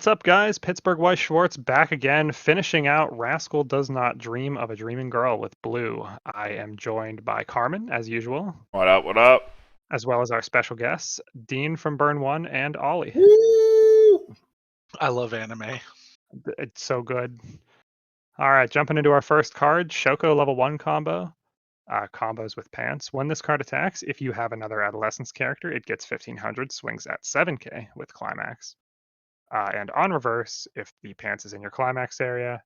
What's up, guys? Pittsburgh Weiss Schwarz back again, finishing out Rascal Does Not Dream of a Dreaming Girl with Blue. I am joined by Carmen, as usual. What up, what up? As well as our special guests, Dean from Burn 1 and Ollie. Woo! I love anime. It's so good. All right, jumping into our first card, Shoko level 1 combo. Combos with pants. When this card attacks, if you have another Adolescence character, it gets 1500, swings at 7k with Climax. And on reverse, if the pants is in your climax area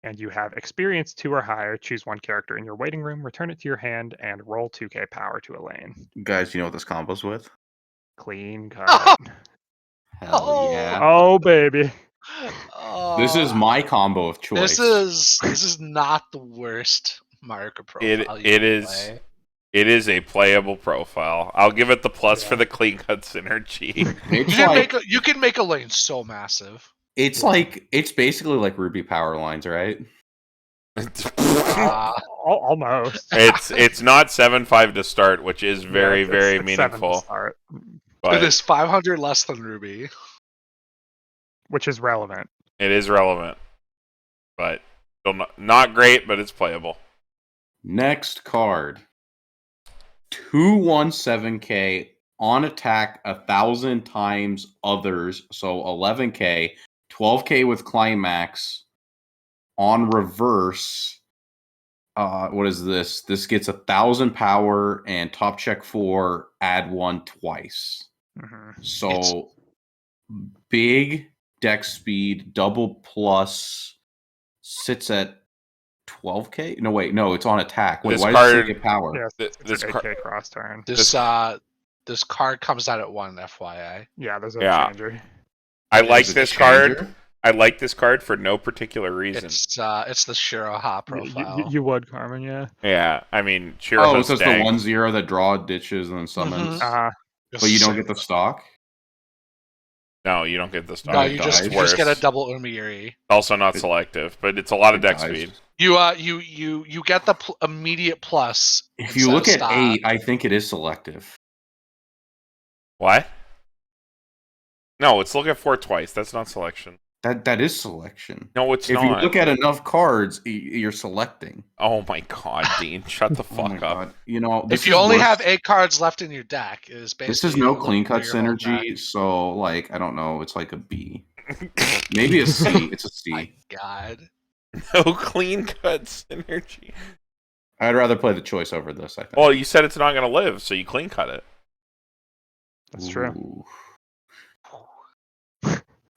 and you have experience 2 or higher, choose one character in your waiting room, return it to your hand, and roll 2k power to a lane. Guys, you know what this combo's with? Clean cut. Hell yeah. Oh, baby. This is my combo of choice. This is not the worst Maruka profile. It is a playable profile. I'll give it the plus for the clean cut synergy. You can make a lane so massive. It's basically like Ruby power lines, right? Almost. It's not 7-5 to start, which is very meaningful. But it is 500 less than Ruby, which is relevant. It is relevant, but still not great. But it's playable. Next card. 217k on attack 1,000 times others, so 11k, 12k with climax. On reverse, what is this? This gets 1,000 power and top check 4, add 1 twice. Mm-hmm. So big deck speed, double plus, sits at 12k? No, it's on attack. Wait, why does it get power? Yeah, this 8k cross turn. This card comes out at 1, FYI. Yeah, there's a changer. I like this card. I like this card for no particular reason. It's the Shiroha profile. You would, Carmen, yeah. Yeah, I mean, Shiroha's it's just the 1/0 that draw ditches and summons. But you don't get the stock? No, you don't get the stock. No, you just get a double Umiri. Also not selective, but it's a lot of deck speed. You get the immediate plus. If you look at 8, I think it is selective. What? No, let's look at 4 twice. That's not selection. That is selection. No, it's not. If you look at enough cards, you're selecting. Oh my god, Dean, shut the fuck up. God. You know, if you only have 8 cards left in your deck, it is basically this is no clean cut synergy. So I don't know. It's like a B, maybe a C. It's a C. My God, no clean cut synergy. I'd rather play the choice over this. I think. Well, you said it's not going to live, so you clean cut it. That's true.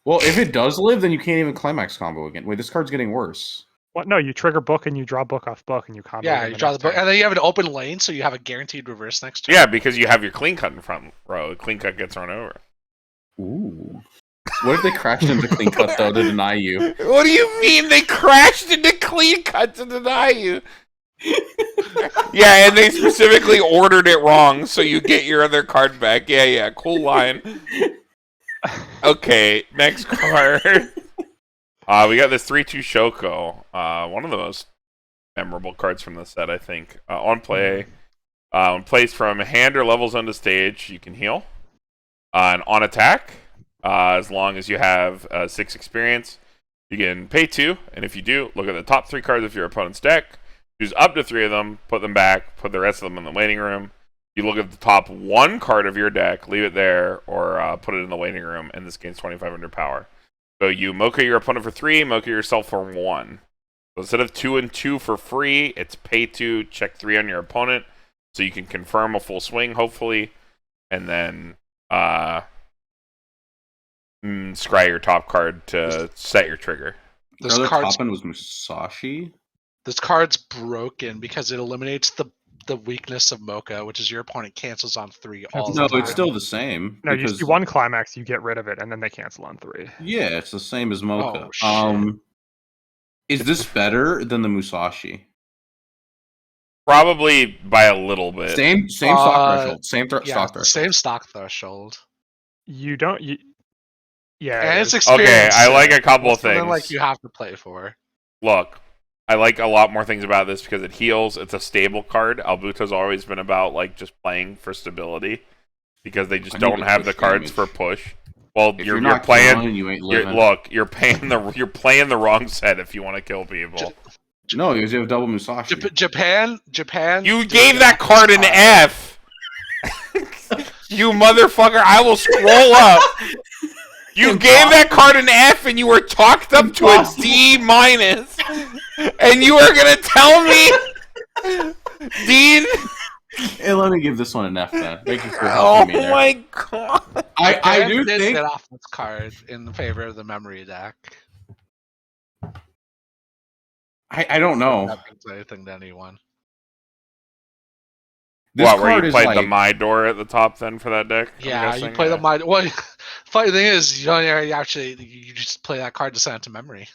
Well, if it does live, then you can't even climax combo again. Wait, this card's getting worse. What? No, you trigger book and you draw book off book and you combo. Yeah, you draw the book, and then you have an open lane, so you have a guaranteed reverse next turn. Yeah, because you have your clean cut in front row. Clean cut gets run over. Ooh. What if they crashed into clean cut though to deny you? What do you mean they crashed into clean cut to deny you? Yeah, and they specifically ordered it wrong, so you get your other card back. Yeah, cool line. Okay, next card. We got this 3/2 Shoko. One of the most memorable cards from the set, I think. On play, when placed from hand or level zone to stage, you can heal. And on attack, as long as you have 6 experience, you can pay 2. And if you do, look at the top 3 cards of your opponent's deck. Choose up to 3 of them, put them back, put the rest of them in the waiting room. You look at the top 1 card of your deck, leave it there, or put it in the waiting room, and this gains 2,500 power. So you Mocha your opponent for 3, Mocha yourself for 1. So instead of 2 and 2 for free, it's pay 2, check 3 on your opponent, so you can confirm a full swing, hopefully, and then scry your top card to set your trigger. This top end was Musashi? This card's broken because it eliminates the weakness of Mocha, which is your opponent cancels on 3 all the time. No, it's still the same. No, you one climax, you get rid of it, and then they cancel on 3. Yeah, it's the same as Mocha. Oh, is this better than the Musashi? Probably by a little bit. Same stock threshold. Stock threshold. Same stock threshold. You don't. Yeah. And it's experience. Okay, I like a couple of things. Like you have to play for. Look, I like a lot more things about this because it heals. It's a stable card. Aobuta's always been about just playing for stability because they just don't have the cards for push. Well, If you're not playing. killing, you ain't living. You're playing the wrong set if you want to kill people. No, because you have double Musashi. Japan. You gave that card an F. You motherfucker! I will scroll up. You gave that card an F, and you were talked up to a D-, and you are gonna tell me, Dean? Hey, let me give this one an F then. Thank you for helping me there. Oh my god! I do did think get off this card in favor of the memory deck. I don't know. That means anything to anyone. This What, where card you is played like the My Door at the top then for that deck? I'm Yeah, guessing? you play the mind. Well, funny thing is, you don't actually you just play that card to send it to memory.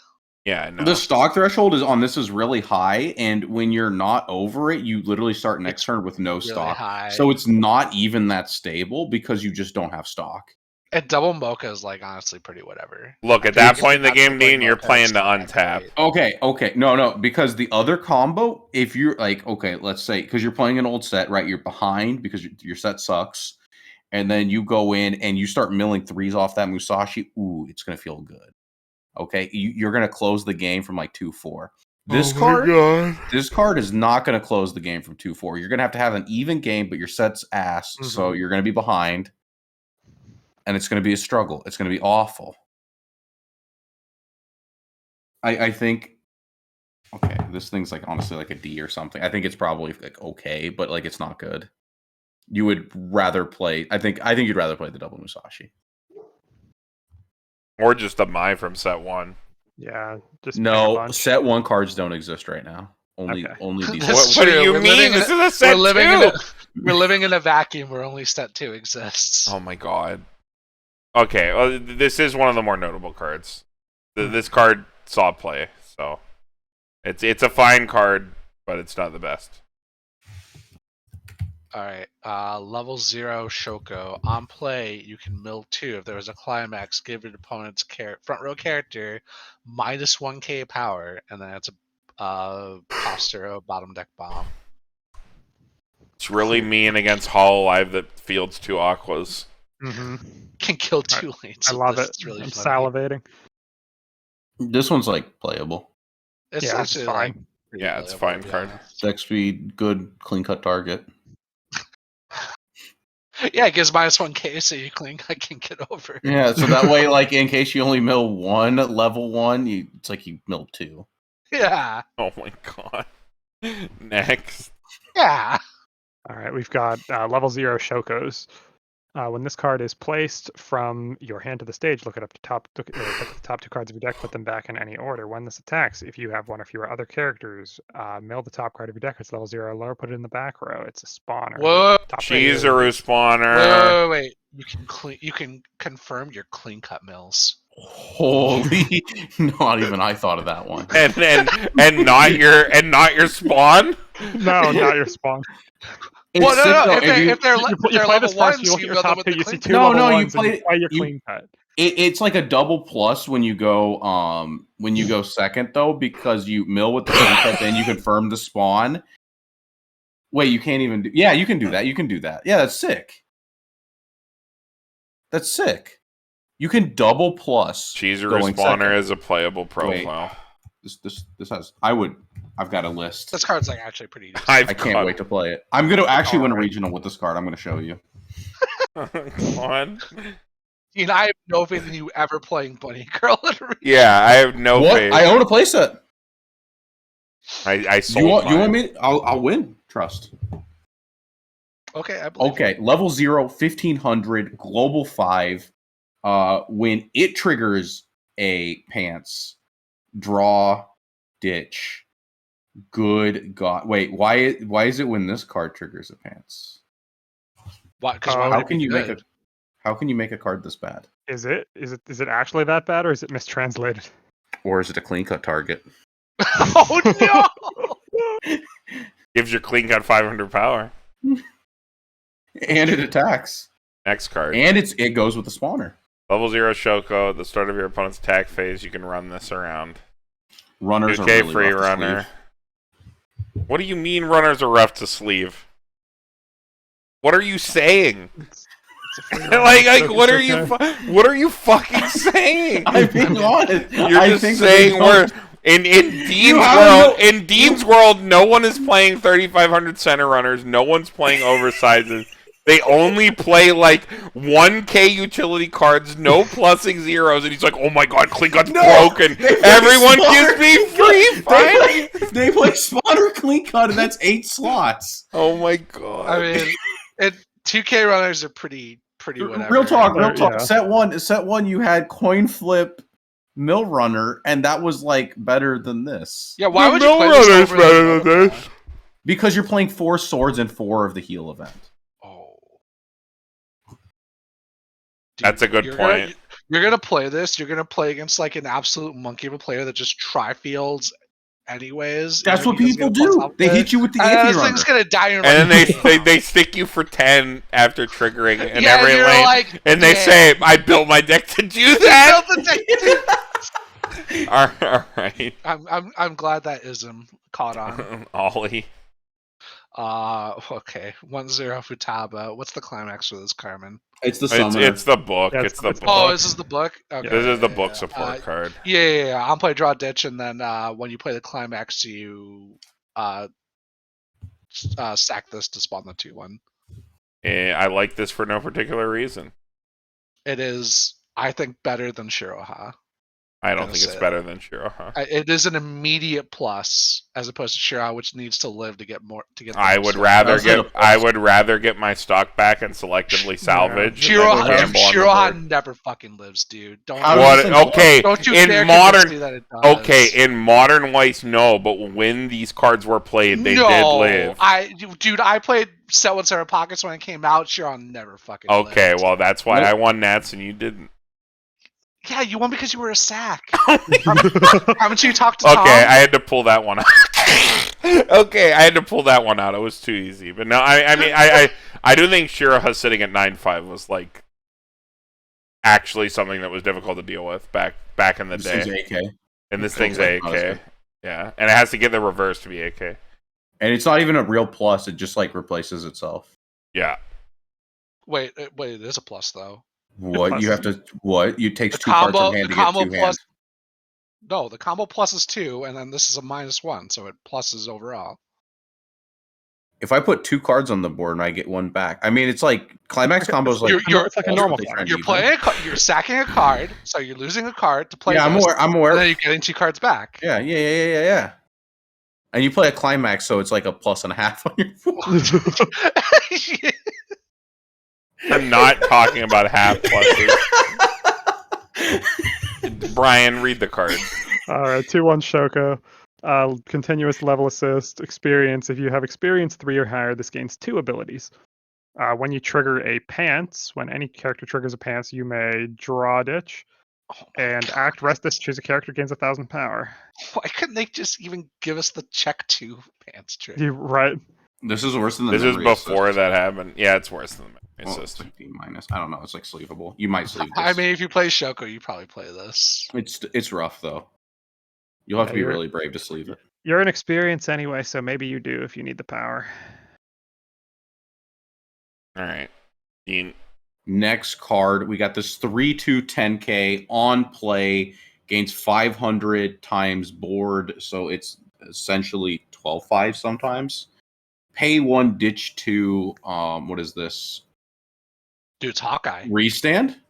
Yeah, I know. the stock threshold is on this is really high, and when you're not over it, you literally start next turn with no Really stock. high. So it's not even that stable because you just don't have stock. And double mocha is like honestly pretty whatever. Look, at that point in the game, Dean, you're playing to untap. Okay, no, because the other combo, if you're like, okay, let's say, because you're playing an old set, right? You're behind because your set sucks, and then you go in and you start milling threes off that Musashi. Ooh, it's gonna feel good. Okay, you're gonna close the game from like 2-4. This card is not gonna close the game from 2-4. You're gonna have an even game, but your set's ass, so you're gonna be behind. And it's going to be a struggle. It's going to be awful. I think, okay, this thing's like honestly like a D or something. I think it's probably like okay, but like it's not good. You would rather play. I think you'd rather play the double Musashi. Or just a Mai from set 1. Yeah, just No, set 1 cards don't exist right now. Only these. What do you mean? This is a set 2. We're living in a vacuum where only set 2 exists. Oh my god. Okay, well, this is one of the more notable cards. This card saw play, so it's a fine card, but it's not the best. Alright, level 0 Shoko. On play, you can mill 2. If there was a climax, give your opponent's front row character minus 1k power, and then it's a Postero bottom deck bomb. It's really mean against Hololive that fields 2 Aquas. Can kill 2 lanes. I love it. Really I'm funny. salivating. This one's like playable. It's Yeah, it's actually fine. like Yeah, it's a fine card. Deck speed, good, clean cut target. Yeah, it gives minus 1k, so you I can get over. Yeah, so that way, like in case you only mill 1 level 1, it's like you mill 2. Yeah. Oh my god. Next. Yeah. All right, we've got level 0 Shokos. When this card is placed from your hand to the stage, look at the top 2 cards of your deck, put them back in any order. When this attacks, if you have one or fewer other characters, mill the top card of your deck. It's level 0 or lower, put it in the back row. It's a spawner. Whoa. Cheesearoo spawner. Wait. You can confirm your clean cut mills. Holy! Not even I thought of that one. and not your spawn. No, not your spawn. Well, no. You If they're play level this fast, ones, you look at you your build them top with 2, the you see clean 2 cut. level No, you 1s, and you play your you- clean cut. It's like a double plus when you go second though, because you mill with the clean cut, then you confirm the spawn. Wait, you can't even do. Yeah, you can do that. You can do that. Yeah, that's sick. That's sick. You can double plus. Cheesearoo going spawner second. is a playable profile. This has. I've got a list. This card's like actually pretty decent. I can't wait to play it. I'm gonna actually win a regional with this card. I'm gonna show you. Come on. I have no faith in you ever playing Bunny Girl at a regional. Yeah, I have no What? faith. I own a playset. I sold You want mine. me? I'll win. Trust. Okay, I believe Okay, level 0, 1500, global 5. When it triggers a pants, draw, ditch. Good God! Wait, why is it when this card triggers a pants? What? Because How can you make a card this bad? Is it actually that bad, or is it mistranslated? Or is it a clean cut target? Oh no! Gives your clean cut 500 power. And it attacks. Next card. And it goes with the spawner. Level 0 Shoko. At the start of your opponent's attack phase, you can run this around. Runners 2K are really free rough to runner. sleeve. What do you mean runners are rough to sleeve? What are you saying? It's Like, what are you? What are you fucking saying? I'm being honest. You're just saying we're in Dean's world. In Dean's world, no one is playing 3,500 center runners. No one's playing oversizes. They only play like 1K utility cards, no plusing zeros, and he's like, "Oh my god, Klingon's broken. Everyone gives me free fire." They play Spawner Klingon, and that's 8 slots. Oh my god. I mean, 2K runners are pretty whatever. Real talk. Yeah. Set one, you had coin flip Mill Runner, and that was like better than this. Yeah, why would you play this over better than this? Because you're playing 4 swords and 4 of the heal event. Dude, that's a good point. You're gonna play this. You're gonna play against like an absolute monkey of a player that just tri-fields anyways. That's what people do. They hit you with the this thing's gonna die in and then they stick you for 10 after triggering in every you're lane. Like, and they say, "I built my deck to do that." All right. I'm glad that ism caught on. Ollie. Okay. 1-0 Futaba. What's the climax for this, Carmen? It's the summoner. It's the book. Yeah, it's the book. Oh, this is the book? Okay. This is the book support card. Yeah. I'll play draw ditch, and then when you play the climax, you sack this to spawn the 2/1. I like this for no particular reason. It is, I think, better than Shiroha. I don't think it's better than Shiroha. It is an immediate plus as opposed to Shiroha, which needs to live to get more. I would rather get my stock back and selectively salvage. Shiroha never fucking lives, dude. Don't you in modern in modern Weiss, no, but when these cards were played, they did live. I played Set One Seven Pockets when it came out. Shiroha never fucking lived. Okay, well that's why I won Nats and you didn't. Yeah, you won because you were a sack. Haven't you talked to Tom? Okay, I had to pull that one out. Okay, I had to pull that one out. It was too easy. But no, I do think Shiroha sitting at 9-5 was like actually something that was difficult to deal with back in the day. Thing's AK. And this thing's AK. Yeah, and it has to get the reverse to be AK. And it's not even a real plus. It just like replaces itself. Yeah. Wait, it is a plus though. What you have to? What you takes 2 cards from hand to get 2 hands. No, the combo plus is 2, and then this is a -1, so it pluses overall. If I put 2 cards on the board and I get 1 back, I mean it's like climax combos. Like it's like a normal. You're sacking a card, so you're losing a card to play. Yeah, I'm aware. And then you're getting 2 cards back. Yeah. And you play a climax, so it's like a +1/2 on your board. I'm not talking about half pluses. Brian, read the card. All right, 2/1 Shoko. Continuous level assist. Experience. If you have experience 3 or higher, this gains 2 abilities. When you trigger a pants, when any character triggers a pants, you may draw a ditch. And act restless, choose a character, gains 1,000 power. Why couldn't they just even give us the check 2 pants trick? You're right. This is worse than the This is memory before assist. that happened. Yeah, it's worse than the memory assist. It's like B-. I don't know. It's like sleevable. You might sleeve this. I mean, if you play Shoko, you probably play this. It's rough though. You'll have to be really brave to sleeve it. You're an experience anyway, so maybe you do if you need the power. All right, Dean. Next card, we got this 3/2 10K on play, gains 500 times board, so it's essentially 12/5 sometimes. Pay 1, ditch 2. What is this? Dude, it's Hawkeye. Restand?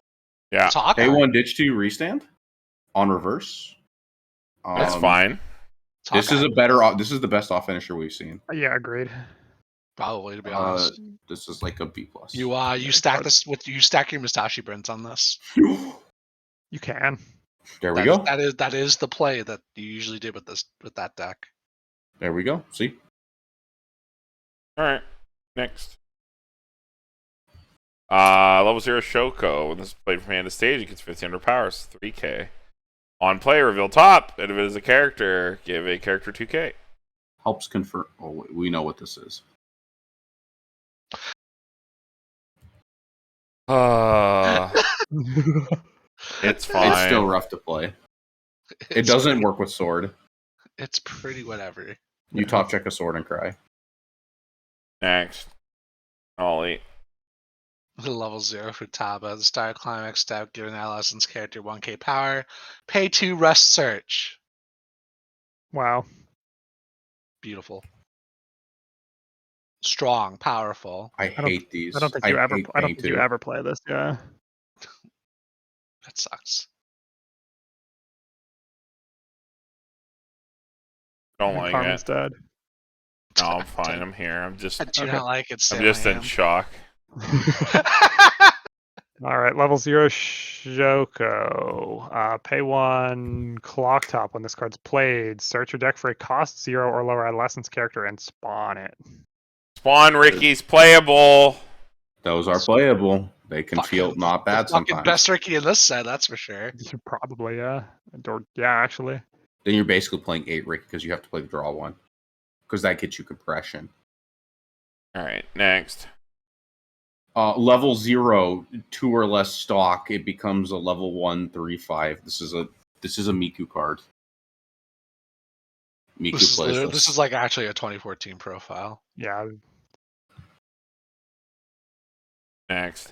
Yeah. It's Hawkeye. Pay 1, ditch 2, restand? On reverse? That's fine. This is this is the best off finisher we've seen. Yeah, agreed. Probably, to be honest. This is like a B+. You stack this with your Musashi Prints on this. You can. There we go. That is the play that you usually do with that deck. There we go. See? All right. Next. Level 0 Shoko. When this is played from hand to stage, it gets 1,500 powers, 3K. On play, reveal top. And if it is a character, give a character 2K. Helps confirm. Oh, we know what this is. It's fine. It's still rough to play. It doesn't work with sword. It's pretty whatever. You top check a sword and cry. Next. Ollie. Level 0 Futaba. The start climax step, giving adolescence character 1k power. Pay 2 rest search. Wow. Beautiful. Strong, powerful. I don't- hate these. I don't think you hate ever play this. Yeah. That sucks. Don't like Carmen's it. dead. No, I'm fine. I'm here. I'm just I do Okay. not like it, I'm just in shock. All right, level 0 Shoko. Pay 1 clock top when this card's played. Search your deck for a cost 0 or lower adolescence character and spawn it. Spawn Ricky's playable. Those are playable. They can feel Fucking- not bad the fucking sometimes. best Ricky in this set, that's for sure. Probably, yeah. Or, yeah, actually. Then you're basically playing 8 Rick because you have to play the draw one. Because that gets you compression. All right, next. Level 0, 2 or less stock, it becomes a level 1, 3, 5. This is a Miku card. Miku plays this. This is like actually a 2014 profile. Yeah. Next.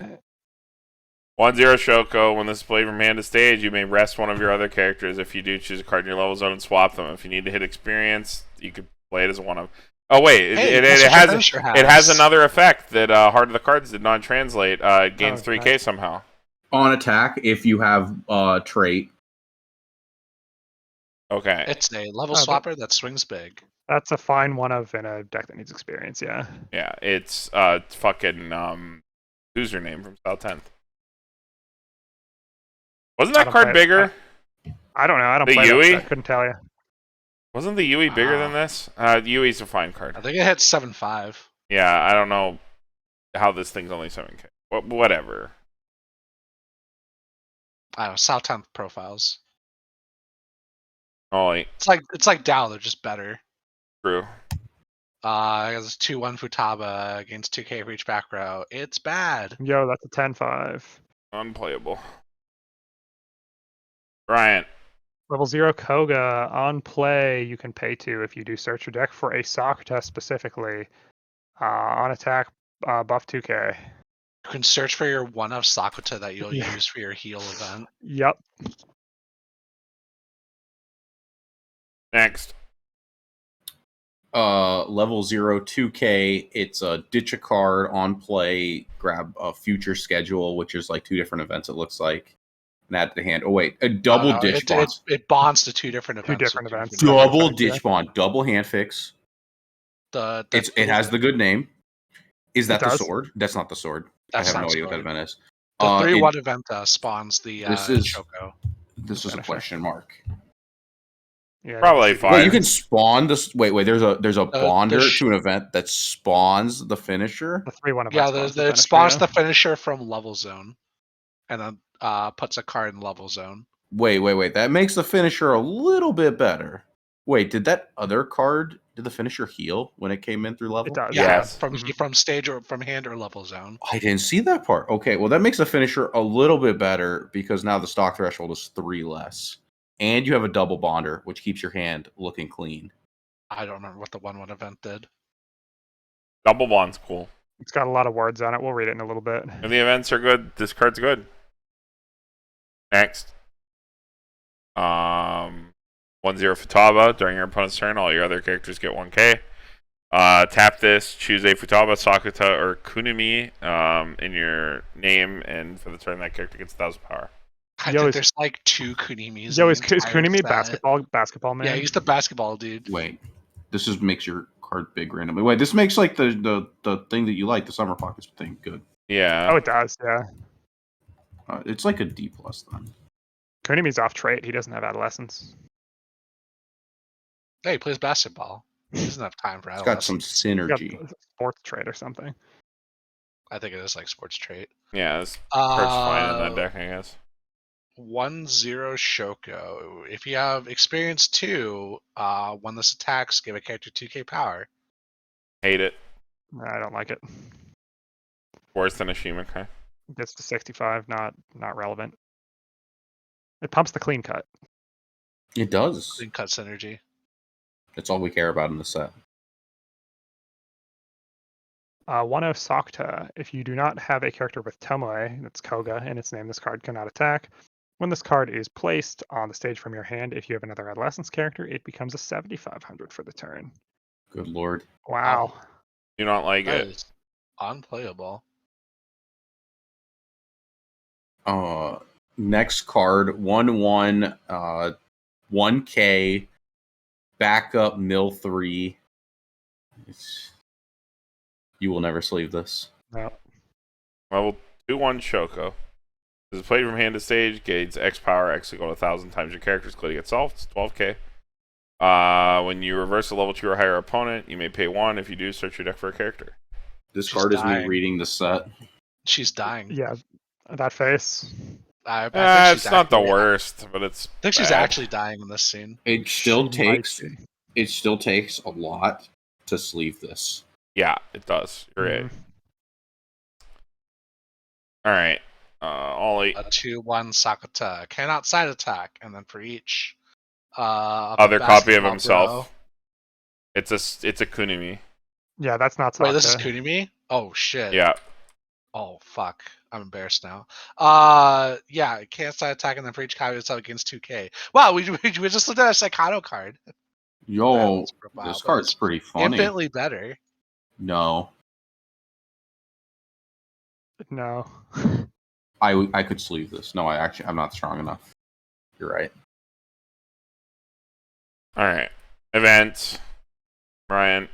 1-0 Shoko. When this is played from hand to stage, you may rest one of your other characters. If you do, choose a card in your level zone and swap them. If you need to hit experience, you could play it as one of. Oh wait, Hey, it has another effect that Heart of the Cards did not translate. It gains 3k nice. somehow. On attack, if you have trait. Okay. It's a level Oh, swapper that swings big. That's a fine one of in a deck that needs experience, yeah. Yeah, it's fucking who's your name from South 10th? Wasn't I that don't card play it. bigger? I don't know. I don't The play that Yui? set, couldn't tell you. Wasn't the Yui bigger than this? Yui's a fine card. I think it hits 7.5. Yeah, I don't know how this thing's only 7k. Whatever. I don't know, South 10th profiles. Oh, It's like Dow, they're just better. true. It's 2-1 Futaba against 2k for each back row. It's bad. Yo, that's a 10-5. Unplayable. Bryant. Level 0 Koga. On play, you can pay 2 if you do search your deck for a soccer test specifically. On attack, buff 2k. You can search for your one of Sakuta that you'll Yeah. use for your heal event. Yep. Next. Level 0, 2k. It's a ditch a card on play, grab a future schedule, which is like 2 different events, it looks like. And add to the hand. Oh, wait. A double ditch bond. It bonds to 2 different events. Different events. Double effects, yeah. ditch bond. Double hand fix. It has the good name. Is that the does? sword? That's not the sword. That's I have not no idea sword. what that event is. The 3-1 event spawns the this is- Shoko. This is a Finisher. question mark. Yeah, Probably it's- fine. Wait, you can spawn this. Wait. There's a bonder the sh- to an event that spawns the finisher. The 3-1 Yeah, event it spawns the finisher from level zone, and then puts a card in level zone. Wait. That makes the finisher a little bit better. Wait, did that other card? Did the finisher heal when it came in through level? It does. Yeah, Yes. from stage or from hand or level zone. I didn't see that part. Okay, well that makes the finisher a little bit better because now the stock threshold is 3 less, and you have a double bonder, which keeps your hand looking clean. I don't remember what the 1-1 event did. Double bond's cool. It's got a lot of words on it. We'll read it in a little bit. If the events are good, this card's good. Next. 1-0 Futaba. During your opponent's turn, all your other characters get 1k. Tap this, choose a Futaba, Sakuta, or Kunimi in your name, and for the turn, that character gets 1,000 power. I Yo, think is- there's like 2 Kunimis. Yo, in is the entire Kunimi set. basketball man? Yeah, he's the basketball dude. Wait, this just makes your card big randomly. Wait, this makes like the thing that you like, the summer pockets thing, good. Yeah. Oh, it does, yeah. It's like a D plus then. Kunimi's off trait. He doesn't have adolescence. Hey, he plays basketball. He doesn't have time for It's got some adolescence. He's got synergy. a sports trait or something. I think it is like sports trait. Yeah, this card's fine in that deck, I guess. 1-0 Shoko. If you have experience 2, when this attacks, give a character 2k power. Hate it. I don't like it. Worse than a Shimakai. Gets to 65, not relevant. It pumps the clean cut. It does. Clean cut synergy. That's all we care about in the set. 1-0 Sakta. If you do not have a character with Tomoe, that's Koga, in its name, this card cannot attack. When this card is placed on the stage from your hand, if you have another Adolescence character, it becomes a 7,500 for the turn. Good lord. Wow. Do not like That it. is unplayable. Next card, 1/1, 1K, backup mill 3. You will never sleeve this. No. Level 2/1 Shoko. This is played from hand to stage, gains X power, X equal to 1,000 times your character's ability gets solved. It's 12k. When you reverse a level 2 or higher opponent, you may pay 1. If you do, search your deck for a character. This She's card is me dying. reading the set. She's dying. Yeah, that face. I think she's It's not the actually- worst, but it's I think she's bad. actually dying in this scene. It still She might takes be. a lot to sleeve this. Yeah, it does. You're right. Mhm. Alright. Ollie. A 2/1 Sakata. Cannot side attack, and then for each Other best copy of top himself. row- It's a Kunimi. Yeah, that's not Wait, this is Sakta. Kunimi? Oh shit. Yeah. Oh fuck. I'm embarrassed now. Yeah, it can't side attack, and then for each copy of itself against 2k. Wow, we just looked at a Psychoto card. Yo, Wow, this but card's it's pretty funny. infinitely better. No, No. I could sleeve this. No, I'm not strong enough. You're right. Alright. Event. Ryan.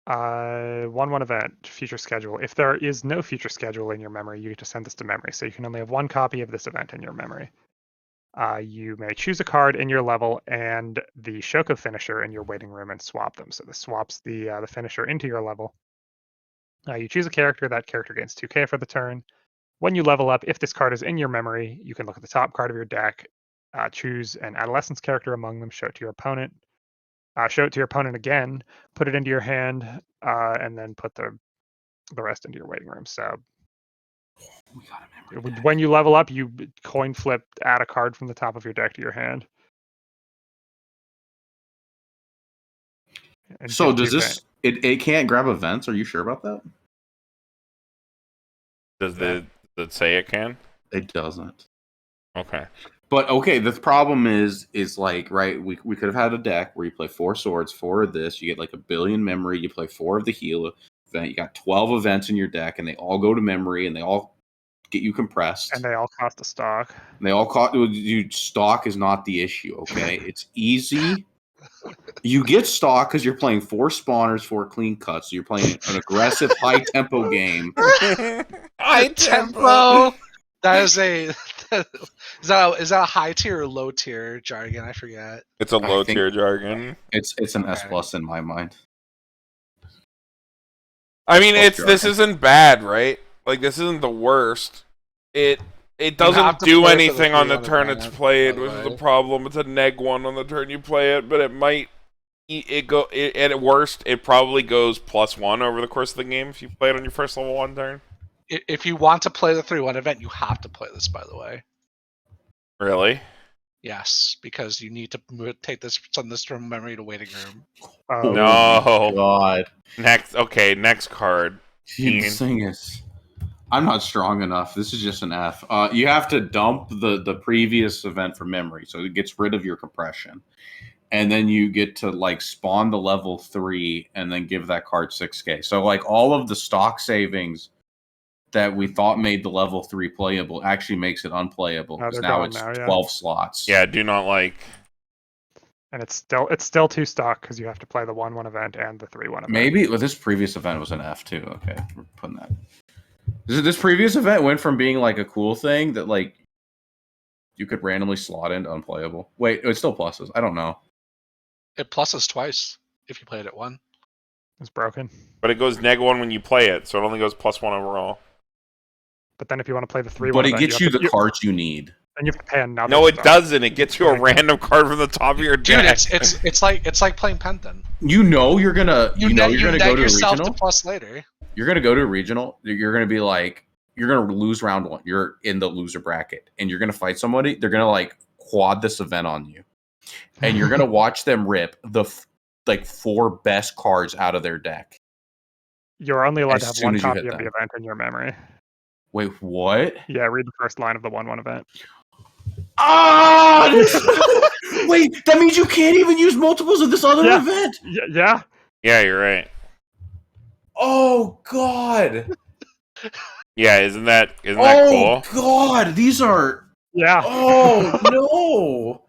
1/1 event, future schedule. If there is no future schedule in your memory, you get to send this to memory. So you can only have one copy of this event in your memory. You may choose a card in your level and the Shoko finisher in your waiting room and swap them. So this swaps the finisher into your level. You choose a character. That character gains 2k for the turn. When you level up, if this card is in your memory, you can look at the top card of your deck, choose an Adolescence character among them, show it to your opponent. Show it to your opponent again, put it into your hand, and then put the rest into your waiting room. So We got a memory deck. when you level up, you coin flip, add a card from the top of your deck to your hand. And So give does 2K. this? It can't grab events. Are you sure about that? Does it say it can? It doesn't. Okay. But okay, the problem is like, right, we could have had a deck where you play 4 swords, 4 of this, you get like a billion memory, you play 4 of the heal event, you got 12 events in your deck, and they all go to memory, and they all get you compressed. And they all cost a stock. And they all caught you. Stock is not the issue, okay? It's easy. You get stock because you're playing 4 spawners, 4 clean cuts, so you're playing an aggressive, high-tempo game. High Tempo. That is a is that a high tier or low tier jargon? I forget. It's a I low think- tier jargon. It's an S Okay. plus in my mind. I mean, Plus this jargon. isn't bad, right? Like, this isn't the worst. It have doesn't to do play for the anything on the 3-1 turn it's event, played, by which the is the way. problem. It's a -1 on the turn you play it, but it might at worst it probably goes +1 over the course of the game if you play it on your first level 1 turn. If you want to play the 3-1 event, you have to play this. By the way, Really? yes, because you need to send this from memory to waiting room. Oh, No. God. Next card. The thing is, I'm not strong enough. This is just an F. You have to dump the previous event from memory, so it gets rid of your compression, and then you get to like spawn the level 3 and then give that card 6k. So like all of the stock savings that we thought made the level 3 playable actually makes it unplayable No, because they're now gone it's now, yeah. 12 slots. Yeah, do not like. and it's still 2 stock because you have to play the 1/1 event and the 3/1 event. Maybe this previous event was an F too. Okay, we're putting that. This previous event went from being like a cool thing that like you could randomly slot into unplayable. Wait, it's still pluses. I don't know. It pluses twice if you played it 1. It's broken. But it goes -1 when you play it, so it only goes +1 overall. But then if you want to play the 3/1 But it event, gets you have the cards you need. and you have to pay another No, it stock. doesn't. It gets you a random card from the top of your Dude, deck. it's like playing Penton. You know you're gonna You you're gonna neg go to a yourself regional. to plus later. You're gonna go to a regional. You're gonna be like you're gonna lose round 1. You're in the loser bracket, and you're gonna fight somebody. They're gonna like quad this event on you, and you're gonna watch them rip the like 4 best cards out of their deck. You're only allowed As to have soon one as you copy hit of the them. event in your memory. Wait, what? Yeah, read the first line of the 1/1 event. Ah! Wait, that means you can't even use multiples of this other Yeah. event. Yeah. Yeah, you're right. Oh God. Yeah, isn't that Oh cool? God, these are. Yeah. Oh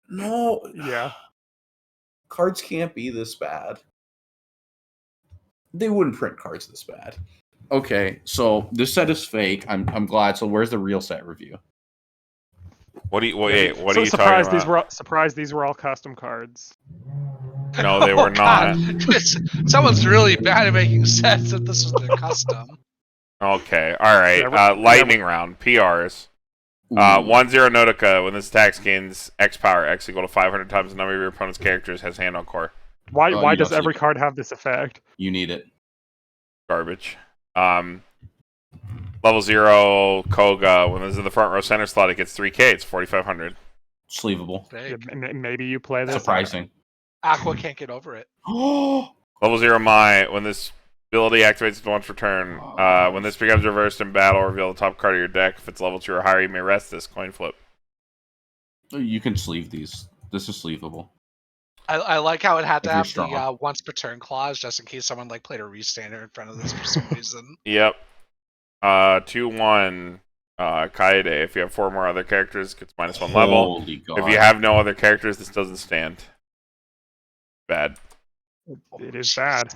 no. No. Yeah. Cards can't be this bad. They wouldn't print cards this bad. Okay, so this set is fake. I'm glad. So where's the real set review? What are you talking surprised about? Surprised these were all custom cards. No, they were not. Someone's really bad at making sets if this was their custom. Okay, all right. Yeah, lightning round PRs. 1/0 Nautica. When this attack gains X power, X equal to 500 times the number of your opponent's characters has hand on core. Why does every card have this effect? You need it. Garbage. Level 0 Koga. When this is in the front row center slot, it gets 3K. It's 4,500. Sleevable. Yeah, maybe you play this. Surprising. Aqua can't get over it. Oh. Level 0 Mai. When this ability activates once per turn. When this becomes reversed in battle, reveal the top card of your deck. If it's level 2 or higher, you may rest this. Coin flip. You can sleeve these. This is sleevable. I like how it had to If you're have strong. the once per turn clause just in case someone played a restander in front of this for some reason. Yep. 2/1 Kaede. If you have 4 more other characters, it gets -1 level. Holy God. If you have no other characters, this doesn't stand. Bad. It is bad.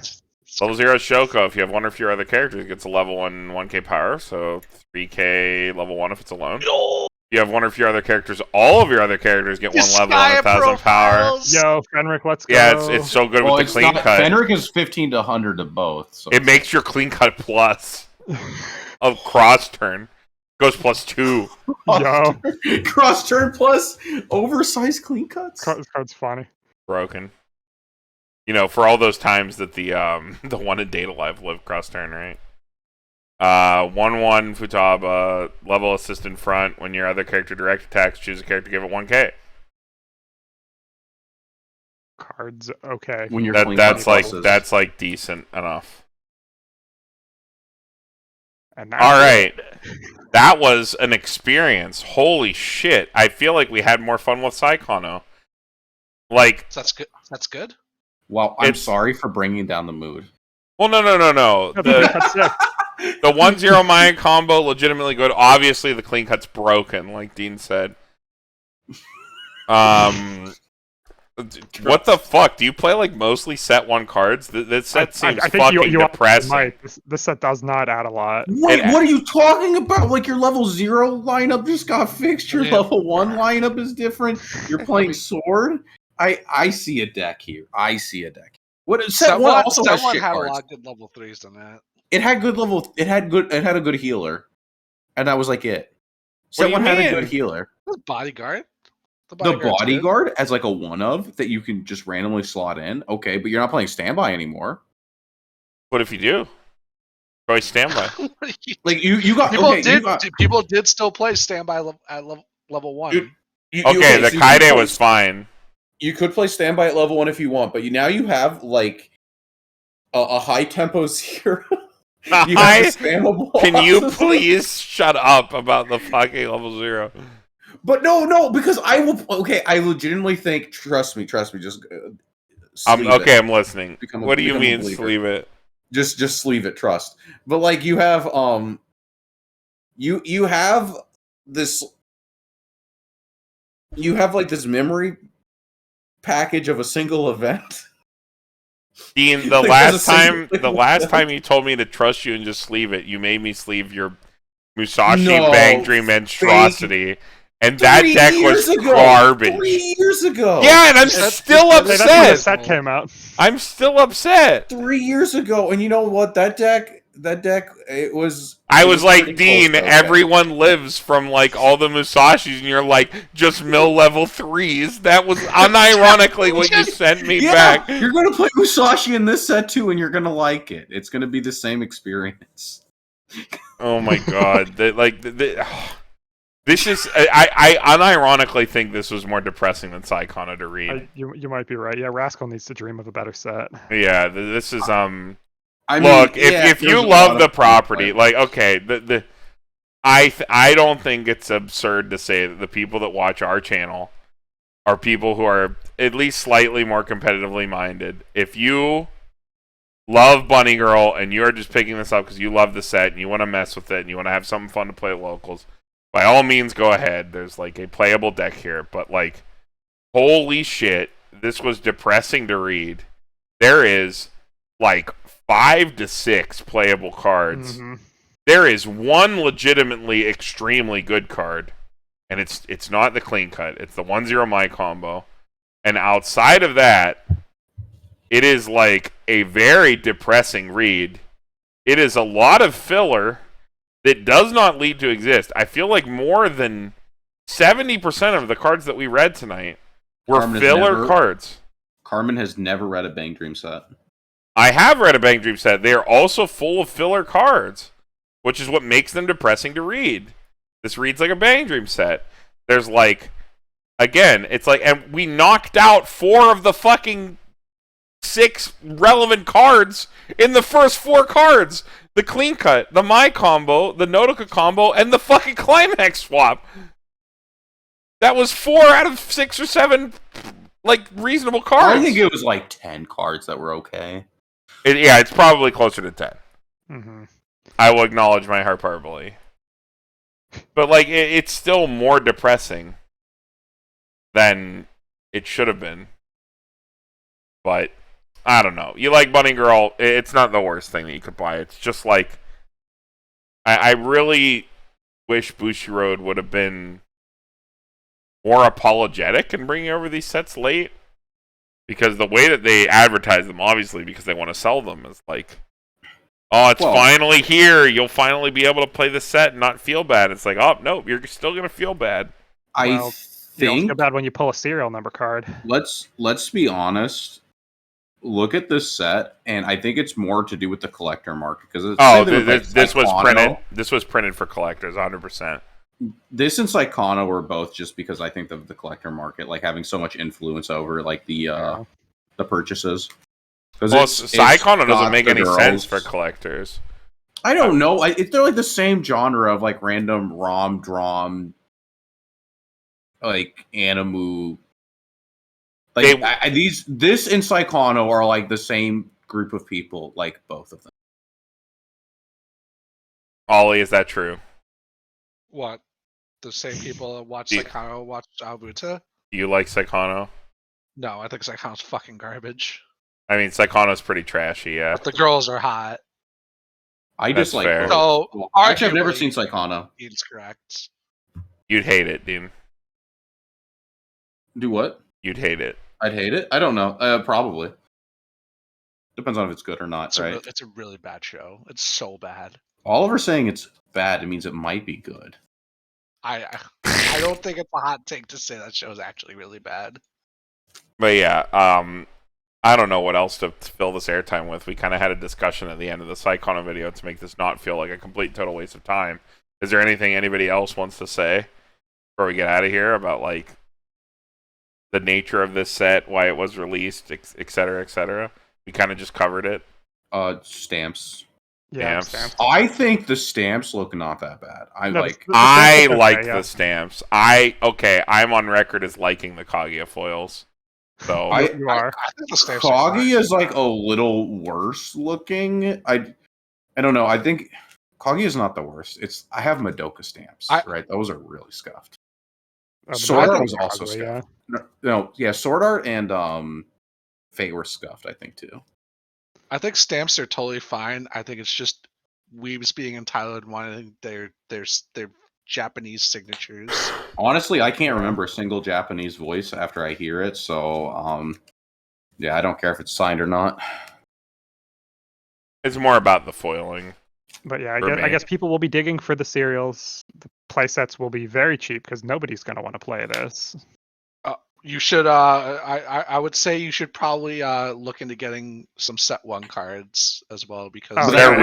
Level 0 Shoko. If you have 1 or fewer other characters, it gets a level 1 1K power. So 3K level 1 if it's alone. If you have 1 or fewer other characters, all of your other characters get 1 level and 1,000 power. Yo, Fenric, let's go. Yeah, it's so good with the clean cut. Fenric is 15 to 100 to both. So It makes your clean cut plus of cross turn. Goes +2. Yo. Cross turn plus oversized clean cuts. This card's funny. Broken. You know, for all those times that the one in Data Live lived cross turn, right? 1/1 Futaba, level assist in front. When your other character direct attacks, choose a character, give it 1K. Cards okay. When you're that's like decent enough. And all right, that was an experience. Holy shit! I feel like we had more fun with Saikano. Like that's good. That's good. Well, I'm sorry for bringing down the mood. Well, no. The 1/0 Mayan combo, legitimately good. Obviously, the clean cut's broken, like Dean said. What the fuck? Do you play like mostly set 1 cards? This set seems fucking depressing. This set does not add a lot. Wait, what are you talking about? Like your level 0 lineup just got fixed. Your level 1 lineup is different. You're playing sword. I see a deck here. I see a deck. What set 1 also has shit had cards. A lot of good level 3s than that. It had good level. It had a good healer, and that was like it. Set 1 had a good healer. Bodyguard. The bodyguard as like a 1 of that you can just randomly slot in. Okay, but you're not playing standby anymore. What if you do? Probably standby. Like you got people did still play standby at level 1. The Kaide was fine. You could play standby at level 1 if you want, but now you have like a high tempo 0. Can you please shut up about the fucking level 0? But no, because I will. Okay, I legitimately think. Trust me. Just. I'm listening. What do you mean, sleeve it? Just sleeve it. Trust. But like you have you have this. You have like this memory package of a single event. Dean, the last time you told me to trust you and just sleeve it, you made me sleeve your Musashi Bang Dream Monstrosity. And that deck was garbage. 3 years ago. Yeah, and I'm still upset. That's when the set came out. I'm still upset. 3 years ago, and you know what? That deck, it was. I was like, Dean, everyone lives from like all the Musashis, and you're like, just mill level 3s. That was unironically what you sent me back. You're gonna play Musashi in this set too, and you're gonna like it. It's gonna be the same experience. Oh my god! This is I unironically think this was more depressing than Saikano to read. You might be right. Yeah, Rascal needs to dream of a better set. Yeah, this is Look, if you love the property, like, okay, I don't think it's absurd to say that the people that watch our channel are people who are at least slightly more competitively minded. If you love Bunny Girl and you're just picking this up because you love the set and you want to mess with it and you want to have something fun to play at locals, by all means, go ahead. There's like a playable deck here, but like, holy shit, this was depressing to read. There is like 5 to 6 playable cards. Mm-hmm. There is one legitimately extremely good card, and it's not the clean cut. It's the 1/0 my combo. And outside of that, it is like a very depressing read. It is a lot of filler that does not lead to exist. I feel like more than 70% of the cards that we read tonight were filler cards. Carmen has never read a Bang Dream set. I have read a Bang Dream set. They are also full of filler cards, which is what makes them depressing to read. This reads like a Bang Dream set. There's like, again, it's like, and we knocked out 4 of the fucking 6 relevant cards in the first 4 cards. The clean cut, the my combo, the Nodoka combo, and the fucking climax swap. That was 4 out of 6 or 7 like reasonable cards. I think it was like 10 cards that were okay. It's probably closer to 10. Mm-hmm. I will acknowledge my hyperbole. But like, it's still more depressing than it should have been. But I don't know. You like Bunny Girl, it's not the worst thing that you could buy. It's just like, I really wish Bushiroad would have been more apologetic in bringing over these sets late. Because the way that they advertise them, obviously, because they want to sell them, is like, oh, it's finally here. You'll finally be able to play the set and not feel bad. It's like, oh, no, you're still going to feel bad. You don't feel bad when you pull a serial number card. Let's be honest. Look at this set, and I think it's more to do with the collector market. Because this was printed. This was printed for collectors, 100%. This and Psychono were both just because I think of the collector market, like having so much influence over like the purchases. Well, Psychono doesn't make any sense for collectors. I don't know. They're like the same genre of like random rom-drom, like animu. Like this and Psychono are like the same group of people, like both of them. Ollie, is that true? What? The same people that watch Psychono watch Aobuta? You like Psychono? No, I think Psychono's fucking garbage. I mean, Psychono's pretty trashy, yeah. But the girls are hot. I just like. So, actually, I've never seen Psychono. He's correct. You'd hate it, dude. Do what? You'd hate it. I'd hate it. I don't know. Probably. Depends on if it's good or not, right? It's a really bad show. It's so bad. Oliver saying it's bad, it means it might be good. I don't think it's a hot take to say that show's actually really bad. But yeah, I don't know what else to fill this airtime with. We kind of had a discussion at the end of the Psychono video to make this not feel like a complete total waste of time. Is there anything anybody else wants to say before we get out of here about like the nature of this set, why it was released, etc., etc.? We kind of just covered it. Stamps. Yeah, stamps. I think the stamps look not that bad. I like the stamps. I'm on record as liking the Kaguya foils. So you are. I think the stamps Kaguya is like a little worse looking. I don't know. I think Kaguya is not the worst. I have Madoka stamps, right? Those are really scuffed. Sword Art was also scuffed. Yeah. Sword Art and Fate were scuffed, I think, too. I think stamps are totally fine. I think it's just weebs being entitled and wanting their Japanese signatures. Honestly, I can't remember a single Japanese voice after I hear it, so yeah, I don't care if it's signed or not. It's more about the foiling. But yeah, I guess people will be digging for the serials. The playsets will be very cheap because nobody's going to want to play this. You should. I would say you should probably look into getting some set 1 cards as well because they're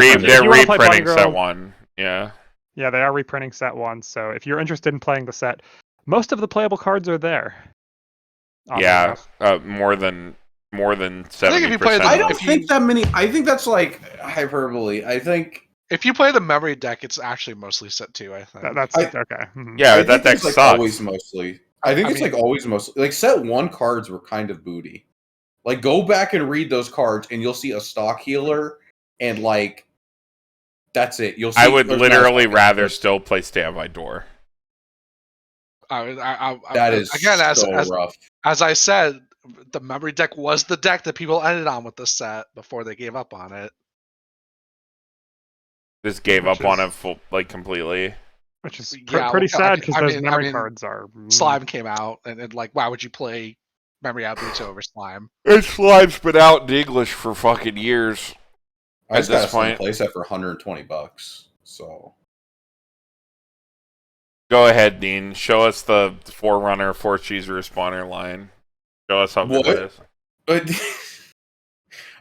reprinting set 1. Yeah. Yeah, they are reprinting set 1. So if you're interested in playing the set, most of the playable cards are there. Yeah, more than more than I 70%. think if you play the- I don't If you- think that many. I think that's like hyperbole. I think If you play the memory deck, it's actually mostly set 2, I think. That's I- okay. Mhm. Yeah, I that think deck it's like sucks. always mostly. I think I it's mean- like always mostly like set 1 cards were kind of booty. Like go back and read those cards, and you'll see a stock healer, and like that's it. You'll see. I would or not literally stock, rather but still play Stand by Door. that is again, rough. as I said, the memory deck was the deck that people ended on with the set before they gave up on it. Just gave Which up on is- it full, like completely. Which is Yeah, pretty well, sad because I those mean- memory cards are Slime came out, and like, why would you play memory Aobuta over Slime? And Slime's been out in English for fucking years. I just got this a Slim point- playset for $120. So Go ahead, Dean. Show us the Forerunner, Force Cheese Respawner line. Show us how good What? it is. but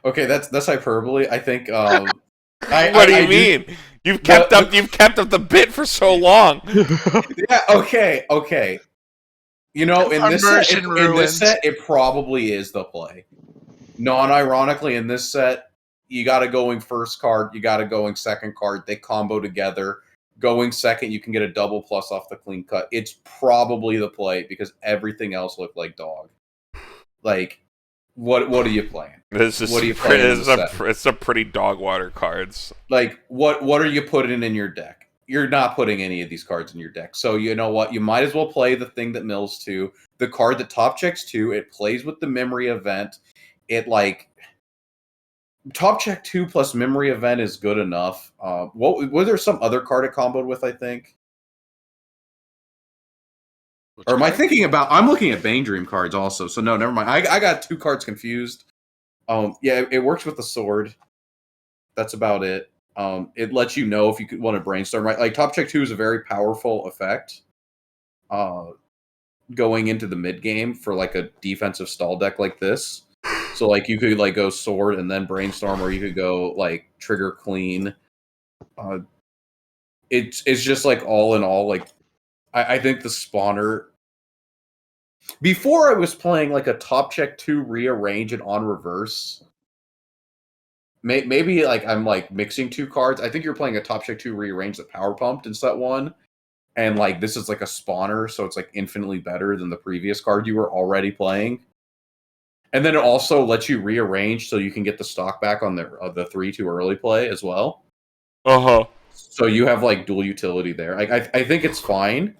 okay, that's hyperbole. I think. What do you mean? You've kept up the bit for so long. Yeah. Okay. You know, in this set, it probably is the play. Non-ironically, in this set, you got to going first card, you got to going second card. They combo together. Going second, you can get a double plus off the clean cut. It's probably the play because everything else looked like dog. Like, what are you playing? This is What are you playing in this set? it's a pretty dog water cards. Like, what are you putting in your deck? You're not putting any of these cards in your deck. So you know what? You might as well play the thing that mills 2. The card that top checks 2. It plays with the memory event. It like top check 2 plus memory event is good enough. Was there some other card it comboed with? I think. Or am I thinking about? I'm looking at Bane Dream cards also. So no, never mind. I got 2 cards confused. Yeah, it works with the sword. That's about it. It lets you know if you want to brainstorm, right? Like top check 2 is a very powerful effect. Going into the mid game for like a defensive stall deck like this. So like you could like go sword and then brainstorm, or you could go like trigger clean. It's just like all in all, like I think the spawner. Before I was playing like a top check 2 rearrange and on reverse. Maybe like I'm like mixing 2 cards. I think you're playing a top check 2 rearrange that power pumped in set 1. And like this is like a spawner, so it's like infinitely better than the previous card you were already playing. And then it also lets you rearrange so you can get the stock back on the 3 too early play as well. So you have like dual utility there. I think it's fine.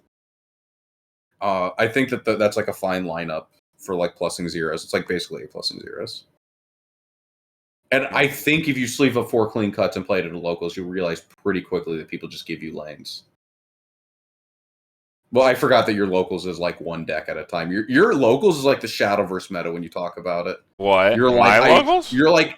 I think that's like a fine lineup for like plussing zeros. It's like basically a plussing zeros. And I think if you sleeve up 4 clean cuts and play it at the locals, you'll realize pretty quickly that people just give you lanes. Well, I forgot that your locals is like 1 deck at a time. Your locals is like the Shadowverse meta when you talk about it. What? You're My like, locals? You're like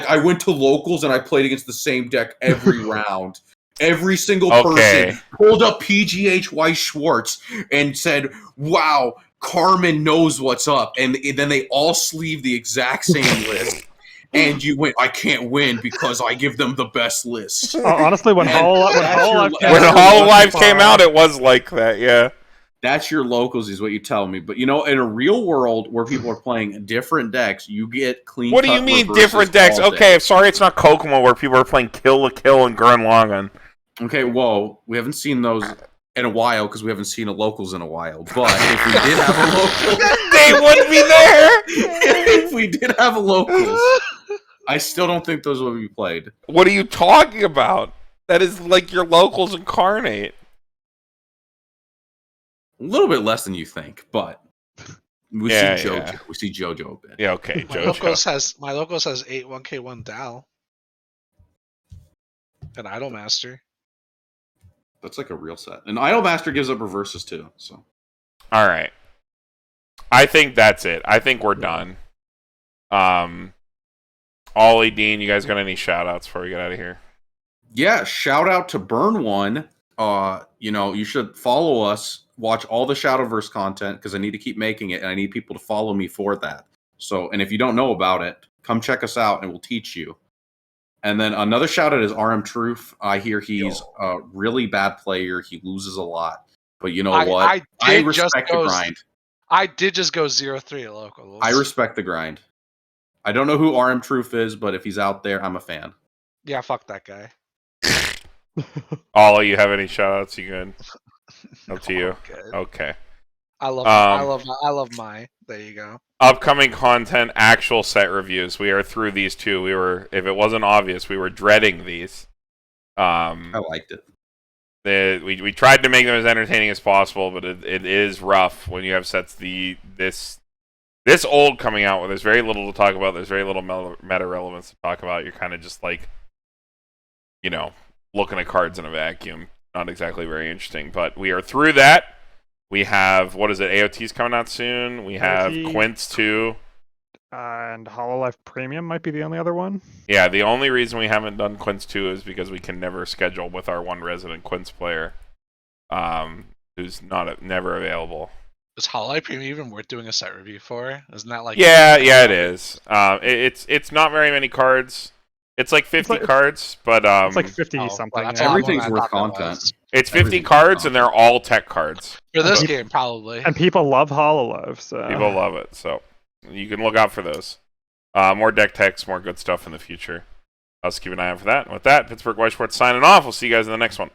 I went to locals and I played against the same deck every round. Every single person pulled up PGH Weiss Schwarz and said, "Wow, Carmen knows what's up," and then they all sleeve the exact same list. And you went, I can't win because I give them the best list. Honestly, when Hololive came out, it was like that, yeah. That's your locals, is what you tell me. But you know, in a real world where people are playing different decks, you get clean. What do you mean different decks? Okay, sorry, it's not Kokomo where people are playing Kill la Kill and Gurren Lagann. Okay, whoa, we haven't seen those in a while because we haven't seen a locals in a while. But if we did have a locals, they wouldn't be there. If we did have a locals, I still don't think those would be played. What are you talking about? That is like your locals incarnate. A little bit less than you think, but we see JoJo. Yeah. We see JoJo a bit. Yeah, okay, JoJo. My locals has 8 1k1 Dal. An Idolmaster. That's like a real set. And Idolmaster gives up reverses too. So, all right. I think that's it. I think we're done. Ollie, Dean, you guys got any shout outs before we get out of here? Yeah, shout out to Burn One. You know, you should follow us, watch all the Shadowverse content because I need to keep making it and I need people to follow me for that. So, and if you don't know about it, come check us out and we'll teach you. And then another shout out is RM Truth. I hear he's a really bad player. He loses a lot. But you know what? I respect the grind. I did just go 0-3 at local. I respect the grind. I don't know who RM Truth is, but if he's out there, I'm a fan. Yeah, fuck that guy. Ollie, you have any shout-outs? You good? Up to you. Good. Okay. I love my. There you go. Upcoming content, actual set reviews. We are through these two. If it wasn't obvious, we were dreading these. I liked it. We tried to make them as entertaining as possible, but it is rough when you have sets this old coming out where there's very little to talk about. There's very little meta relevance to talk about. You're kind of just like, looking at cards in a vacuum. Not exactly very interesting, but we are through that. We have, what is it, AOT's coming out soon. We have AOT, Quints 2. And HoloLive Premium might be the only other one. Yeah, the only reason we haven't done Quints 2 is because we can never schedule with our one resident Quints player, who's never available. Is HoloLive Premium even worth doing a set review for? Isn't that like... Yeah, it is. It's not very many cards. It's like 50 cards, but it's like 50 something. that's Yeah. Everything's worth content. It's 50 cards, and they're all tech cards. For this game, probably. And people love HoloLive, so People love it, so you can look out for those. More deck techs, more good stuff in the future. I'll just keep an eye out for that. And with that, Pittsburgh Weiss Schwarz signing off. We'll see you guys in the next one.